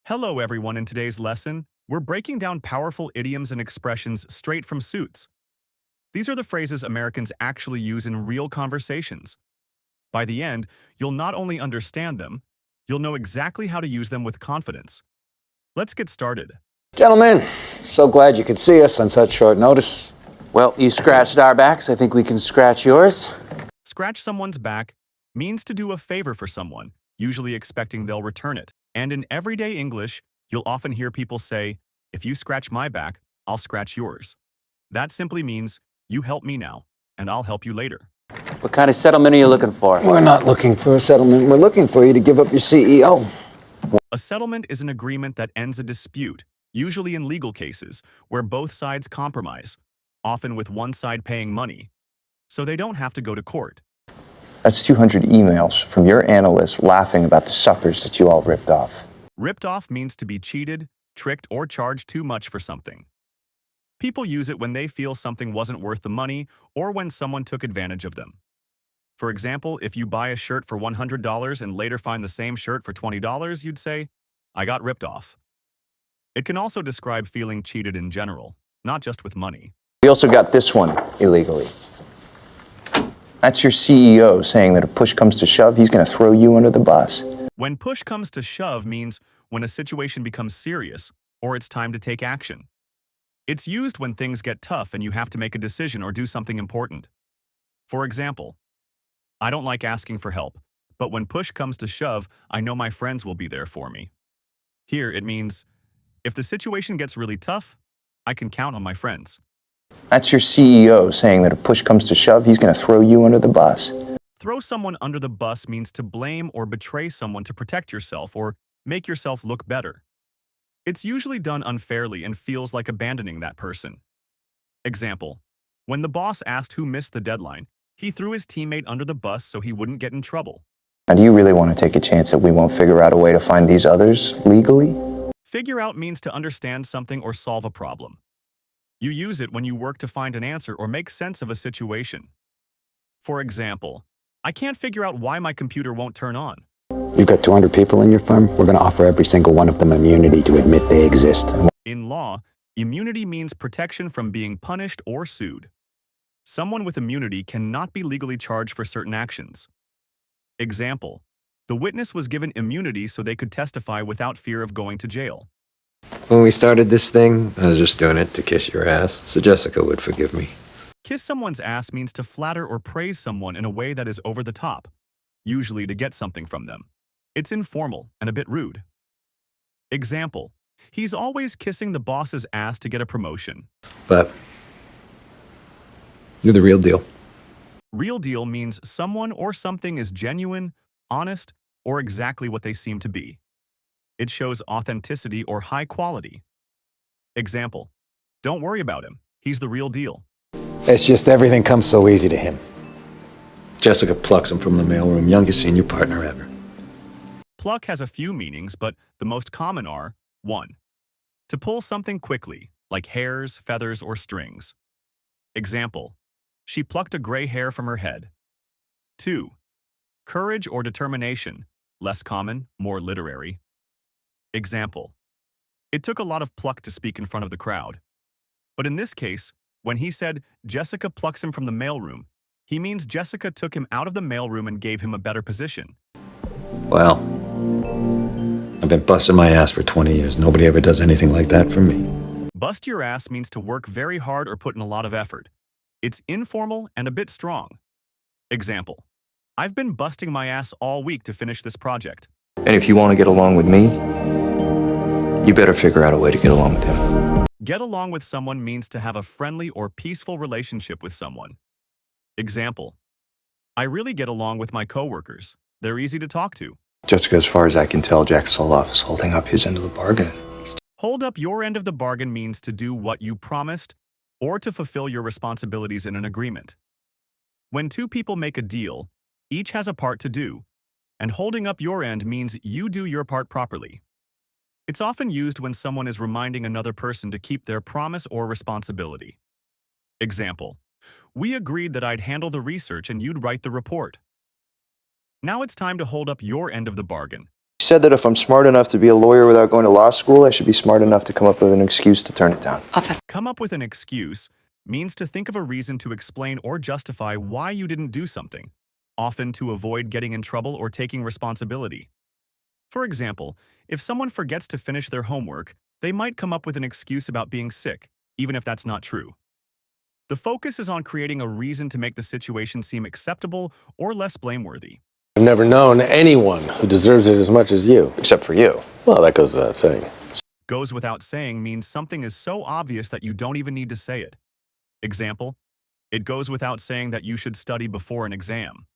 Hello everyone, in today's lesson, we're breaking down powerful idioms and expressions straight from Suits. These are the phrases Americans actually use in real conversations. By the end, you'll not only understand them, you'll know exactly how to use them with confidence. Let's get started. Gentlemen, so glad you could see us on such short notice. Well, you scratched our backs. I think we can scratch yours. Scratch someone's back means to do a favor for someone, usually expecting they'll return it. And in everyday English, you'll often hear people say, "If you scratch my back, I'll scratch yours." That simply means, you help me now, and I'll help you later. What kind of settlement are you looking for? We're not looking for a settlement. We're looking for you to give up your CEO. A settlement is an agreement that ends a dispute, usually in legal cases, where both sides compromise, often with one side paying money, so they don't have to go to court. That's 200 emails from your analysts laughing about the suckers that you all ripped off. Ripped off means to be cheated, tricked, or charged too much for something. People use it when they feel something wasn't worth the money or when someone took advantage of them. For example, if you buy a shirt for $100 and later find the same shirt for $20, you'd say, "I got ripped off." It can also describe feeling cheated in general, not just with money. We also got this one illegally. That's your CEO saying that if push comes to shove, he's going to throw you under the bus. When push comes to shove means when a situation becomes serious or it's time to take action. It's used when things get tough and you have to make a decision or do something important. For example, I don't like asking for help, but when push comes to shove, I know my friends will be there for me. Here, it means, if the situation gets really tough, I can count on my friends. That's your CEO saying that if push comes to shove, he's going to throw you under the bus. Throw someone under the bus means to blame or betray someone to protect yourself or make yourself look better. It's usually done unfairly and feels like abandoning that person. Example, when the boss asked who missed the deadline, he threw his teammate under the bus so he wouldn't get in trouble. Now, do you really want to take a chance that we won't figure out a way to find these others legally? Figure out means to understand something or solve a problem. You use it when you work to find an answer or make sense of a situation. For example, I can't figure out why my computer won't turn on. You've got 200 people in your firm. We're going to offer every single one of them immunity to admit they exist. In law, immunity means protection from being punished or sued. Someone with immunity cannot be legally charged for certain actions. Example, the witness was given immunity so they could testify without fear of going to jail. When we started this thing, I was just doing it to kiss your ass, so Jessica would forgive me. Kiss someone's ass means to flatter or praise someone in a way that is over the top, usually to get something from them. It's informal and a bit rude. Example, he's always kissing the boss's ass to get a promotion. But you're the real deal. Real deal means someone or something is genuine, honest, or exactly what they seem to be. It shows authenticity or high quality. Example, don't worry about him. He's the real deal. It's just everything comes so easy to him. Jessica plucks him from the mailroom, youngest senior partner ever. Pluck has a few meanings, but the most common are 1. To pull something quickly, like hairs, feathers, or strings. Example, she plucked a gray hair from her head. 2. Courage or determination, less common, more literary. Example, it took a lot of pluck to speak in front of the crowd. But in this case, when he said Jessica plucks him from the mailroom, he means Jessica took him out of the mailroom and gave him a better position. Well, I've been busting my ass for 20 years. Nobody ever does anything like that for me. Bust your ass means to work very hard or put in a lot of effort. It's informal and a bit strong. Example, I've been busting my ass all week to finish this project. And if you want to get along with me, you better figure out a way to get along with him. Get along with someone means to have a friendly or peaceful relationship with someone. Example, I really get along with my coworkers. They're easy to talk to. Jessica, as far as I can tell, Jack Soloff is holding up his end of the bargain. Hold up your end of the bargain means to do what you promised or to fulfill your responsibilities in an agreement. When two people make a deal, each has a part to do, and holding up your end means you do your part properly. It's often used when someone is reminding another person to keep their promise or responsibility. Example, we agreed that I'd handle the research and you'd write the report. Now it's time to hold up your end of the bargain. said that if I'm smart enough to be a lawyer without going to law school, I should be smart enough to come up with an excuse to turn it down. Come up with an excuse means to think of a reason to explain or justify why you didn't do something, often to avoid getting in trouble or taking responsibility. For example, if someone forgets to finish their homework, they might come up with an excuse about being sick, even if that's not true. The focus is on creating a reason to make the situation seem acceptable or less blameworthy. I've never known anyone who deserves it as much as you. Except for you. Well, that goes without saying. Goes without saying means something is so obvious that you don't even need to say it. Example, it goes without saying that you should study before an exam.